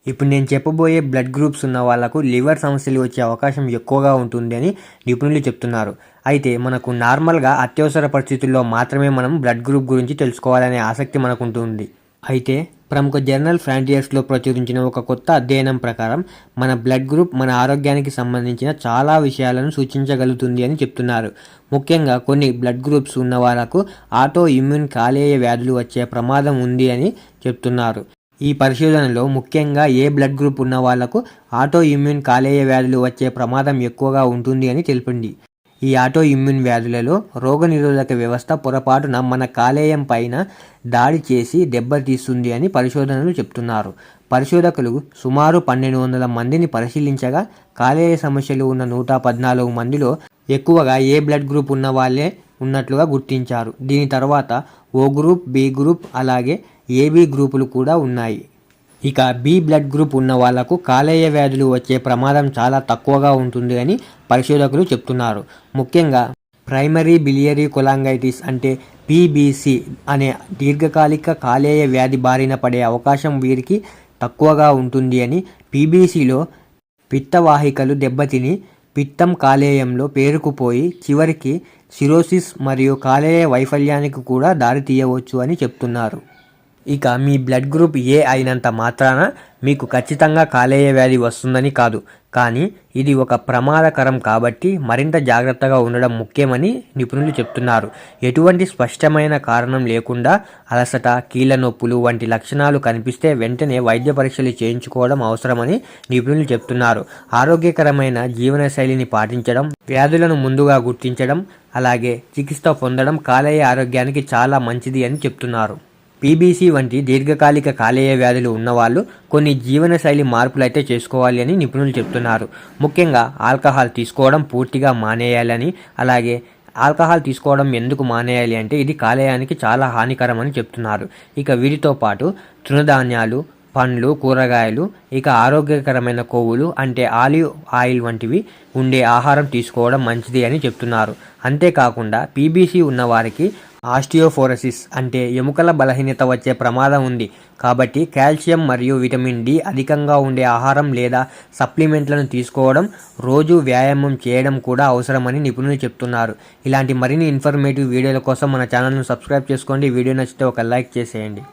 ఇప్పుడు నేను చెప్పబోయే బ్లడ్ గ్రూప్స్ ఉన్న వాళ్ళకు లివర్ సమస్యలు వచ్చే అవకాశం ఎక్కువగా ఉంటుంది అని నిపుణులు చెప్తున్నారు. అయితే మనకు నార్మల్గా అత్యవసర పరిస్థితుల్లో మాత్రమే మనం బ్లడ్ గ్రూప్ గురించి తెలుసుకోవాలనే ఆసక్తి మనకు ఉంటుంది. అయితే ప్రముఖ జర్నల్ ఫ్రాంటియర్స్లో ప్రచురించిన ఒక కొత్త అధ్యయనం ప్రకారం మన బ్లడ్ గ్రూప్ మన ఆరోగ్యానికి సంబంధించిన చాలా విషయాలను సూచించగలుగుతుంది అని చెప్తున్నారు. ముఖ్యంగా కొన్ని బ్లడ్ గ్రూప్స్ ఉన్న వాళ్ళకు ఆటో ఇమ్యూన్ కాలేయ వ్యాధులు వచ్చే ప్రమాదం ఉంది అని చెప్తున్నారు. ఈ పరిశోధనలో ముఖ్యంగా ఏ బ్లడ్ గ్రూప్ ఉన్న వాళ్లకు ఆటో ఇమ్యూన్ కాలేయ వ్యాధులు వచ్చే ప్రమాదం ఎక్కువగా ఉంటుంది అని తెలిపింది. ఈ ఆటో ఇమ్యూన్ వ్యాధులలో రోగనిరోధక వ్యవస్థ పొరపాటున మన కాలేయం పైన దాడి చేసి దెబ్బతీస్తుంది అని పరిశోధనలు చెప్తున్నారు. పరిశోధకులు సుమారు 1200 మందిని పరిశీలించగా కాలేయ సమస్యలు ఉన్న 114 మందిలో ఎక్కువగా ఏ బ్లడ్ గ్రూప్ ఉన్న వాళ్ళే ఉన్నట్లుగా గుర్తించారు. దీని తర్వాత ఓ గ్రూప్, బి గ్రూప్ అలాగే ఏబీ గ్రూపులు కూడా ఉన్నాయి. ఇక బి బ్లడ్ గ్రూప్ ఉన్న వాళ్లకు కాలేయ వ్యాధులు వచ్చే ప్రమాదం చాలా తక్కువగా ఉంటుంది అని పరిశోధకులు చెప్తున్నారు. ముఖ్యంగా ప్రైమరీ బిలియరీ కొలాంగైటిస్ అంటే పీబీసీ అనే దీర్ఘకాలిక కాలేయ వ్యాధి బారిన పడే అవకాశం వీరికి తక్కువగా ఉంటుంది అని, పీబీసీలో పిత్తవాహికలు దెబ్బతిని పిత్తం కాలేయంలో పేరుకుపోయి చివరికి సిరోసిస్ మరియు కాలేయ వైఫల్యానికి కూడా దారితీయవచ్చు అని చెప్తున్నారు. ఇక మీ బ్లడ్ గ్రూప్ ఏ అయినంత మాత్రాన మీకు ఖచ్చితంగా కాలేయ వ్యాధి వస్తుందని కాదు, కానీ ఇది ఒక ప్రమాదకరం కాబట్టి మరింత జాగ్రత్తగా ఉండడం ముఖ్యమని నిపుణులు చెప్తున్నారు. ఎటువంటి స్పష్టమైన కారణం లేకుండా అలసట, కీళ్ళ నొప్పులు వంటి లక్షణాలు కనిపిస్తే వెంటనే వైద్య పరీక్షలు చేయించుకోవడం అవసరమని నిపుణులు చెప్తున్నారు. ఆరోగ్యకరమైన జీవనశైలిని పాటించడం, వ్యాధులను ముందుగా గుర్తించడం అలాగే చికిత్స పొందడం కాలేయ ఆరోగ్యానికి చాలా మంచిది అని చెప్తున్నారు. పీబీసీ వంటి దీర్ఘకాలిక కాలేయ వ్యాధులు ఉన్నవాళ్ళు కొన్ని జీవనశైలి మార్పులు అయితే చేసుకోవాలి అని నిపుణులు చెప్తున్నారు. ముఖ్యంగా ఆల్కహాల్ తీసుకోవడం పూర్తిగా మానేయాలని, అలాగే ఆల్కహాల్ తీసుకోవడం ఎందుకు మానేయాలి అంటే ఇది కాలేయానికి చాలా హానికరం అని చెప్తున్నారు. ఇక వీటితో పాటు తృణధాన్యాలు, పండ్లు, కూరగాయలు, ఇక ఆరోగ్యకరమైన కొవ్వులు అంటే ఆలివ్ ఆయిల్ వంటివి ఉండే ఆహారం తీసుకోవడం మంచిది అని చెప్తున్నారు. అంతేకాకుండా పీబీసీ ఉన్నవారికి ఆస్టియోపోరోసిస్ అంటే ఎముకల బలహీనత వచ్చే ప్రమాదం ఉంది కాబట్టి కాల్షియం మరియు విటమిన్ డి అధికంగా ఉండే ఆహారం లేదా సప్లిమెంట్లను తీసుకోవడం, రోజు వ్యాయామం చేయడం కూడా అవసరమని నిపుణులు చెప్తున్నారు. ఇలాంటి మరిన్ని ఇన్ఫర్మేటివ్ వీడియోల కోసం మన ఛానల్ను సబ్స్క్రైబ్ చేసుకోండి. వీడియో నచ్చితే ఒక లైక్ చేసేయండి.